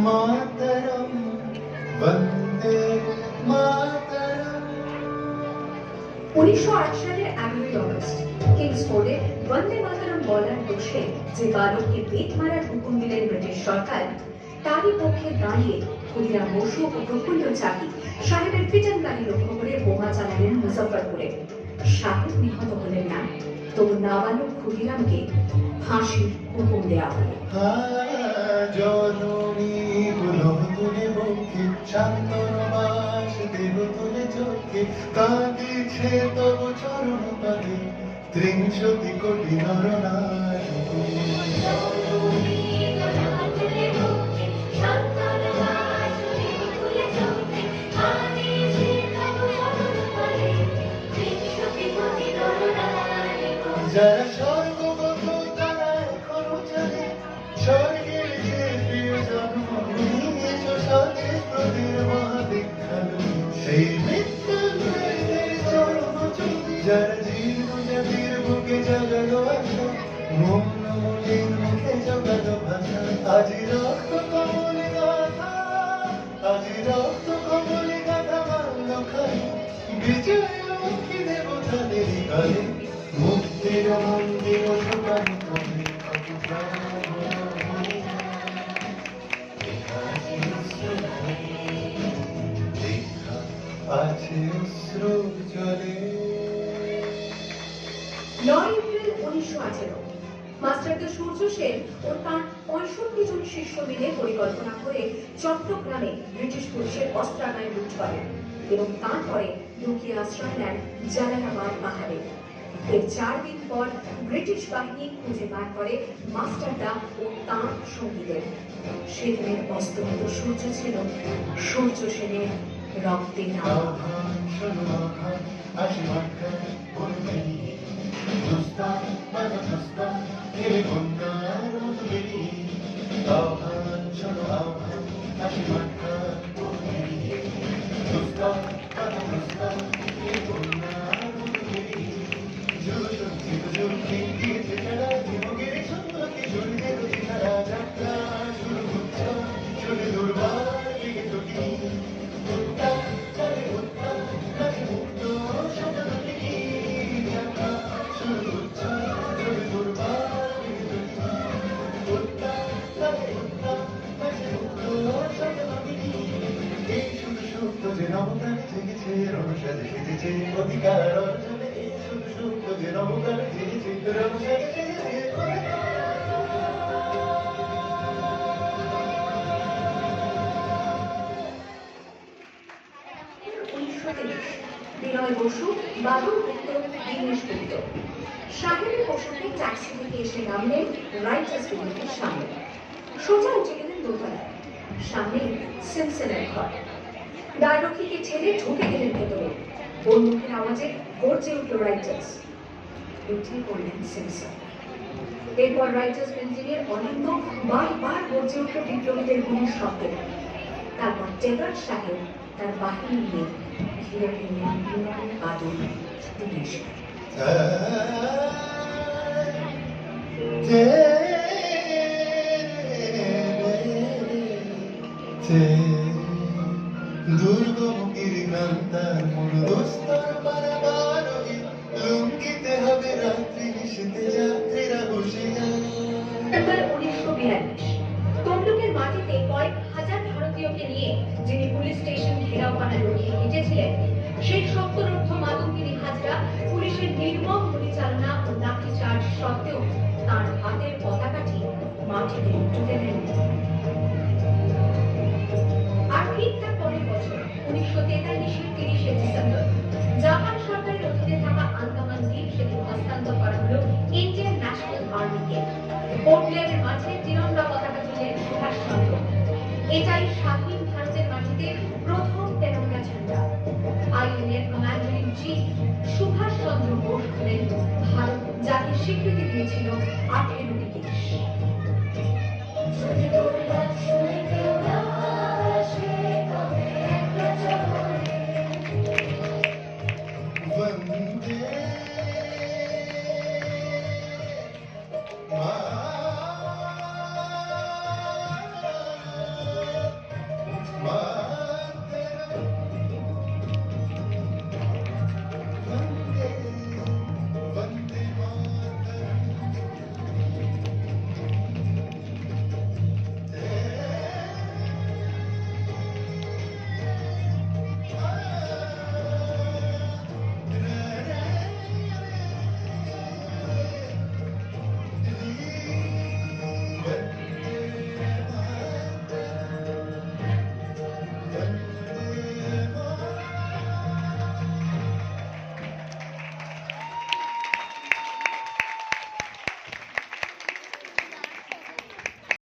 मातरम वंदे मातरम। 1908 সালের 11ই আগস্ট কিংসফোর্ডে বন্দে মাতরম বলার দোষে যে বালককে বেত মারার হুকুম দিলেন ব্রিটিশ সরকার, তারই পক্ষে দাঁড়িয়ে ক্ষুদিরাম বসু ও প্রফুল্ল চাকি সাহেবের পিটানকারী লক্ষ্য করে বোমা চালালেন মুজফ্ফরপুরে। সাহেব নিহত হলেন না, তবু নাবালক ক্ষুদিরামকে ফাঁসির হুকুম দেওয়া হলো। জননী গুলো তুলে বক্ষে শান্তনবাস দেব তুলে চোখে কাঁদিছে তব চরণ পাদে ত্রিংশতি কোটি নরনারী। যারা স্বর্গগত তারা এখনো জানে স্বর্গের যে প্রিয় জন্ম নিয়েছো স্বদেশ প্রতির মহাদীক্ষালু সেই মৃত্যুঞ্জয়দের চরম চুক্তি। যারা জীর্ণ জাতির বুকে জাগালো আশা মৌন মলিন মুখে জগালো ভাষা। আজি রক্ত কমলে গাথা, আজি রক্ত কমলে গাথা মাল্য খাই বিজয় মুখী দেবতাদের কালে মুক্তির মন্দির সুপারি করে আছে অশ্রু জলে। 9 এপ্রিল 1918 মাস্টারদা সূর্য সেন ও তার 65 জন শিষ্য মিলে পরিকল্পনা করে চট্টগ্রামে ব্রিটিশ পুলিশের অস্ত্রাগারে লুট করেন এবং তারপরে লুকিয়ে আশ্রয় নেন জালালাবাদ পাহাড়ে। এর 4 দিন পর ব্রিটিশ বাহিনী খুঁজে বার করে মাস্টারদা ও তাঁর সঙ্গীদের। সেদিনের অস্তমিত সূর্য ছিল সূর্য সেনের রক্তে নামা। অধিকার অর্জনে শুধু সুপ্ত যে নবকার জেগেছে রমসাদ জেগেছে। বিনয় বসু, বাবুল গুপ্ত, দীনেশ গুপ্ত সাহেবের পোশাকে ট্যাক্সি থেকে এসে নামলেন রাইটার্স বিল্ডিংয়ের সামনে। সোজা উঠে গেলেন দোতলায়, সামনে সিমসনের ঘর। দ্বাররক্ষীকে ছেড়ে ঢুকে গেলেন ভেতরে। বন্দুকের আওয়াজে গর্জে উঠল রাইটার্স। উঠে পড়লেন সিমসন। এরপর রাইটার্স বিল্ডিংয়ের অলিন্দ বারবার গর্জে উঠল বিপ্লবীদের গুলির শব্দে। তারপর টেগার সাহেব তার বাহিনী নিয়ে ঘিরে ফেললেন বিনয়ের বাদল দীনেশ। দুর্গম গিরিকান্তার মরুদস্তর পারাবারই লুঙ্গিতে হবে রাত্রি নিশীতে যাত্রীরা বসে। সেপ্টেম্বর 1942 তমলুকের মাটিতে কয়েক হাজার ভারতীয়কে নিয়ে যিনি পুলিশ স্টেশন ঘেরাও করা লড়িয়ে হেঁটেছিলেন, সেই শক্তরুদ্ধ মাতঙ্গিনী হাজরা পুলিশের নির্মম গুলিচালনা ও লাঠিচার্জ সত্ত্বেও তাঁর হাতের পতাকাটি মাটিতে টুকে দেন। আর ঠিক তার পরের বছর 1943-এর 30শে ডিসেম্বর জাপান সরকারের অধীনে থাকা আন্দামান দ্বীপ সেতু হস্তান্তর করা হলো ইন্ডিয়ান ন্যাশনাল আর্মিকে। পোর্ট ব্লেয়ারের মাঝে তিরঙ্গা পতাকা তুললেন সুভাষচন্দ্র। এটাই স্বাধীন ভারতের মাটিতে প্রথম তেরঙ্গা ঝান্ডা। আইএনএর commander in chief Subhash Chandra Bose হলেন ভারত যাকে স্বীকৃতি দিয়েছিল 18টি দেশ। वंदे मातरम।